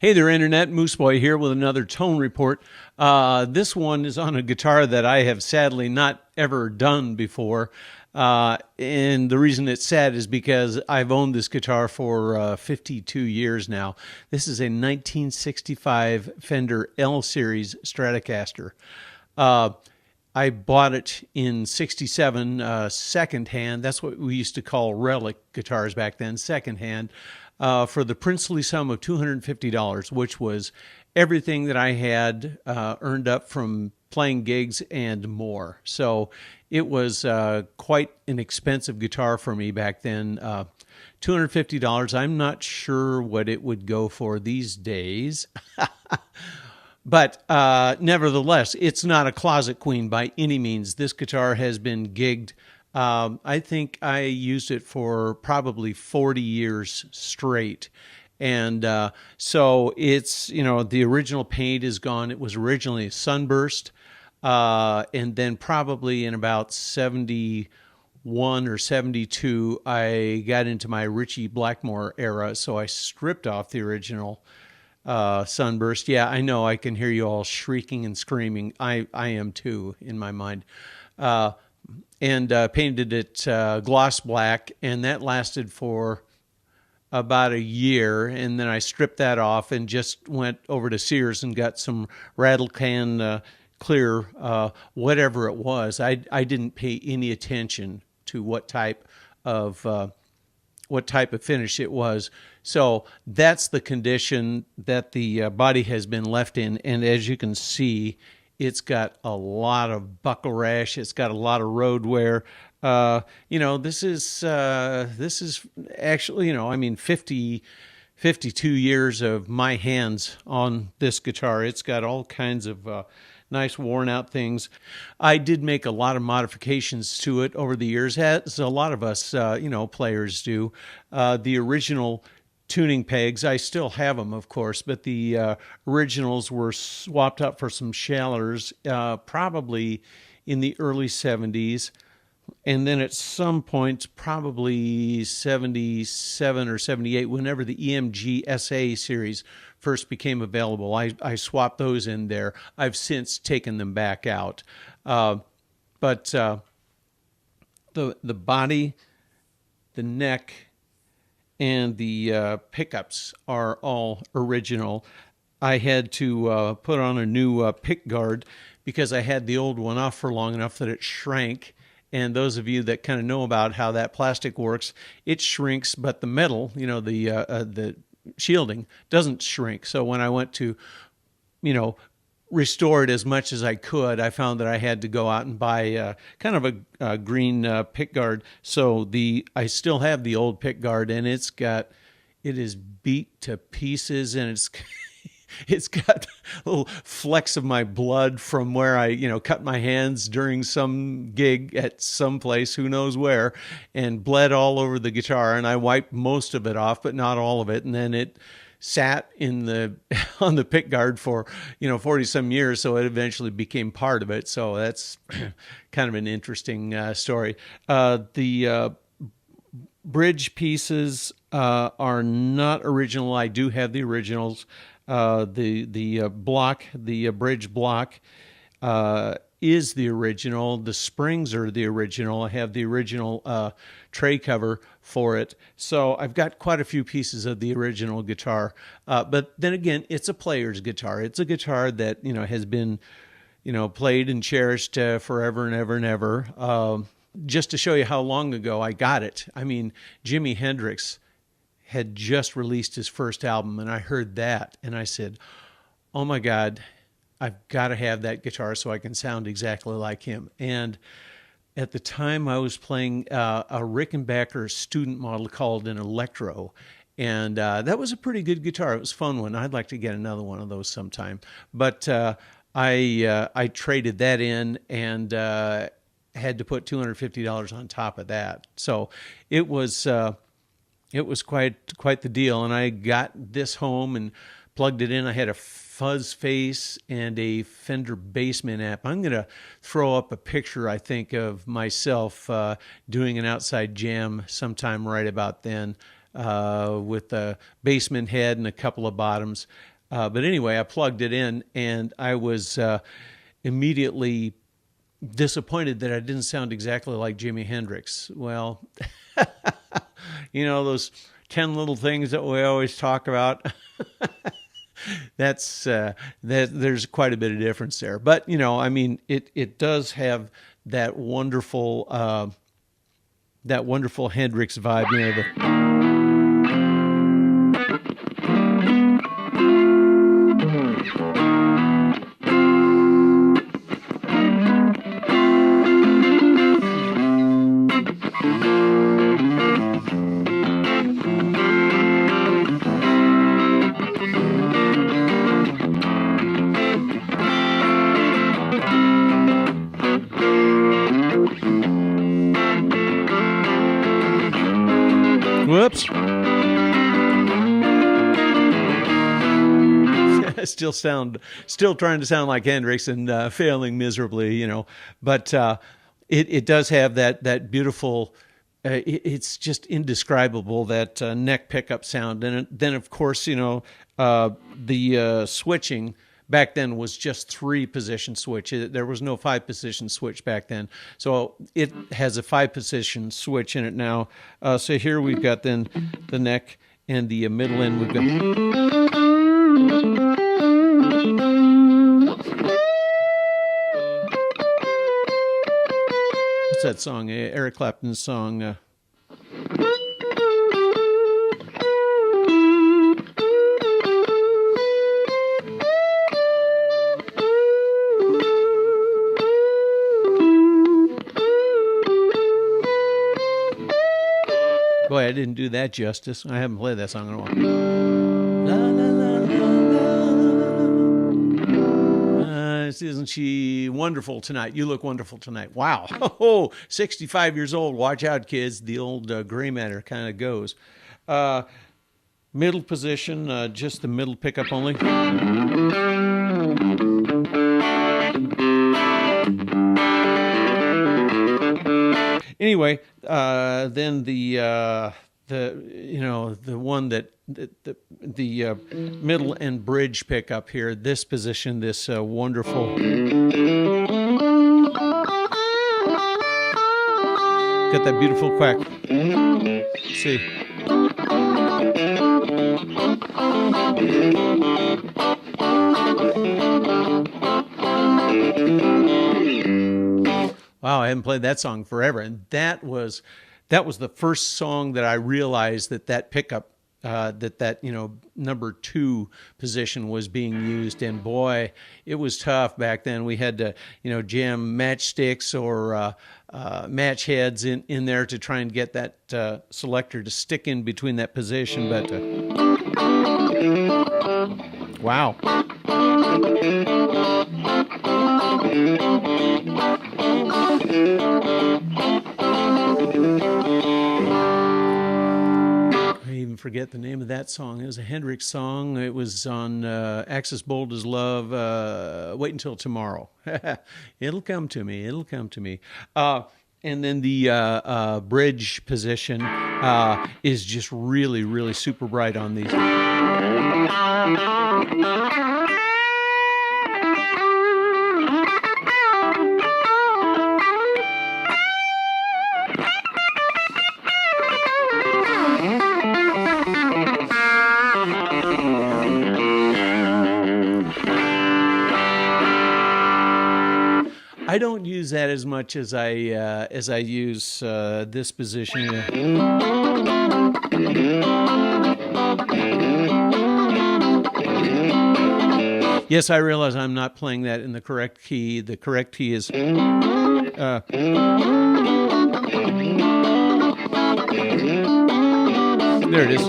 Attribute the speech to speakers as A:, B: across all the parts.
A: Hey there, Internet. Moose Boy here with another tone report. This one is on a guitar that I have sadly not ever done before. And the reason it's sad is because I've owned this guitar for 52 years now. This is a 1965 Fender L Series Stratocaster. I bought it in 67 secondhand. That's what we used to call relic guitars back then, secondhand. For the princely sum of $250, which was everything that I had earned up from playing gigs and more. So it was quite an expensive guitar for me back then. $250. I'm not sure what it would go for these days. But nevertheless, it's not a closet queen by any means. This guitar has been gigged. I think I used it for probably 40 years straight. And so it's, the original paint is gone. It was originally a sunburst. And then probably in about 71 or 72, I got into my Ritchie Blackmore era. So I stripped off the original sunburst. Yeah, I know. I can hear you all shrieking and screaming. I am too, in my mind. And painted it gloss black, and that lasted for about a year. And then I stripped that off and just went over to Sears and got some rattle can clear, whatever it was. I didn't pay any attention to what type of finish it was. So that's the condition that the body has been left in. And as you can see, it's got a lot of buckle rash. It's got a lot of road wear. This is actually, 52 years of my hands on this guitar. It's got all kinds of nice worn out things. I did make a lot of modifications to it over the years, as a lot of us, players do. The original tuning pegs, I still have them, of course, but the originals were swapped up for some Schallers probably in the early 70s. And then at some point, probably 77 or 78, whenever the EMG SA series first became available, I swapped those in there. I've since taken them back out. But the body, the neck, and the pickups are all original. I had to put on a new pick guard because I had the old one off for long enough that it shrank. And those of you that kind of know about how that plastic works, it shrinks, but the metal, the shielding doesn't shrink. So when I went to, restore it as much as I could, I found that I had to go out and buy kind of a green pick guard. So I still have the old pick guard, and it is beat to pieces, and it's got little flecks of my blood from where I, cut my hands during some gig at some place, who knows where, and bled all over the guitar. And I wiped most of it off, but not all of it. And then it sat on the pick guard for 40 some years, so it eventually became part of it. So that's kind of an interesting story. The bridge pieces are not original. I do have the originals. The block, the bridge block, is the original. The springs are the original. I have the original tray cover for it. So I've got quite a few pieces of the original guitar. But then again, it's a player's guitar. It's a guitar that, has been, played and cherished forever and ever and ever. just to show you how long ago I got it. I mean, Jimi Hendrix had just released his first album, and I heard that, and I said, oh my God, I've got to have that guitar so I can sound exactly like him. And at the time, I was playing a Rickenbacker student model called an Electro, and that was a pretty good guitar. It was a fun one. I'd like to get another one of those sometime. But I traded that in and had to put $250 on top of that. So it was quite the deal. And I got this home and plugged it in. I had a fuzz face and a Fender Bassman amp. I'm going to throw up a picture, I think, of myself doing an outside jam sometime right about then with a Bassman head and a couple of bottoms. But anyway, I plugged it in, and I was immediately disappointed that I didn't sound exactly like Jimi Hendrix. Well, those 10 little things that we always talk about. That's there's quite a bit of difference there. But it does have that wonderful Hendrix vibe. Whoops. Still trying to sound like Hendrix and failing miserably, But it does have that beautiful, it's just indescribable, that neck pickup sound. And then, of course, the switching back then was just 3-position switch. There was no 5-position switch back then. So it has a 5-position switch in it now. So here we've got then the neck and the middle end. We've got... What's that song? Eric Clapton's song. Boy, I didn't do that justice. I haven't played that song in a while. La, la, la, la, la. Isn't she wonderful tonight? You look wonderful tonight. Wow. Oh, 65 years old. Watch out, kids. The old gray matter kind of goes. Middle position, just the middle pickup only. Anyway, then the one that the middle and bridge pickup here, this position, this wonderful. Got that beautiful quack. Let's see. Wow, I haven't played that song forever, and that was the first song that I realized that pickup, that number 2 position was being used. And boy, it was tough back then. We had to jam matchsticks or match heads in there to try and get that selector to stick in between that position. But wow. I even forget the name of that song. It was a Hendrix song. It was on Axis Bold as Love, Wait Until Tomorrow. It'll come to me. It'll come to me. And then the bridge position is just really, really super bright on these. I don't use that as much as I use this position. Yes, I realize I'm not playing that in the correct key. The correct key is there it is.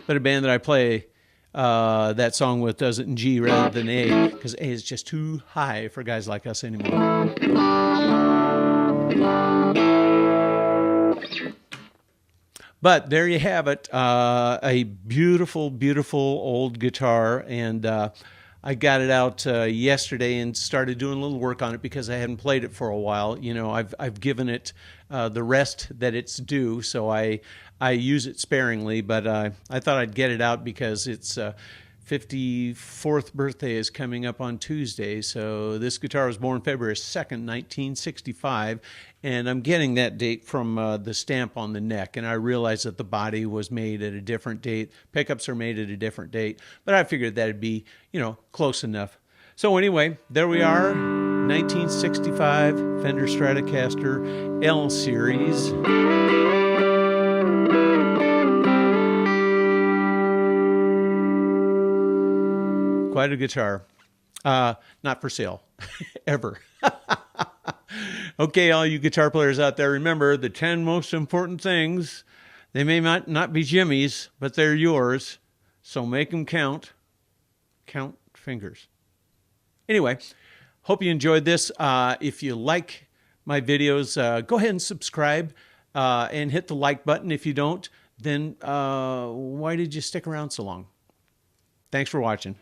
A: But a band that I play that song with does it in G rather than A, because A is just too high for guys like us anymore. But there you have it, a beautiful, beautiful old guitar, and I got it out yesterday and started doing a little work on it because I hadn't played it for a while. You know, I've given it the rest that it's due, so I use it sparingly. But I thought I'd get it out because its 54th birthday is coming up on Tuesday. So this guitar was born February 2nd, 1965, and I'm getting that date from the stamp on the neck. And I realized that the body was made at a different date, pickups are made at a different date, but I figured that'd be, you know, close enough. So anyway, there we are, 1965 Fender Stratocaster L Series. Quite a guitar. Not for sale, ever. Okay, all you guitar players out there, remember the 10 most important things. They may not be Jimmy's, but they're yours. So make them count. Count fingers. Anyway, hope you enjoyed this. If you like my videos, go ahead and subscribe and hit the like button. If you don't, then why did you stick around so long? Thanks for watching.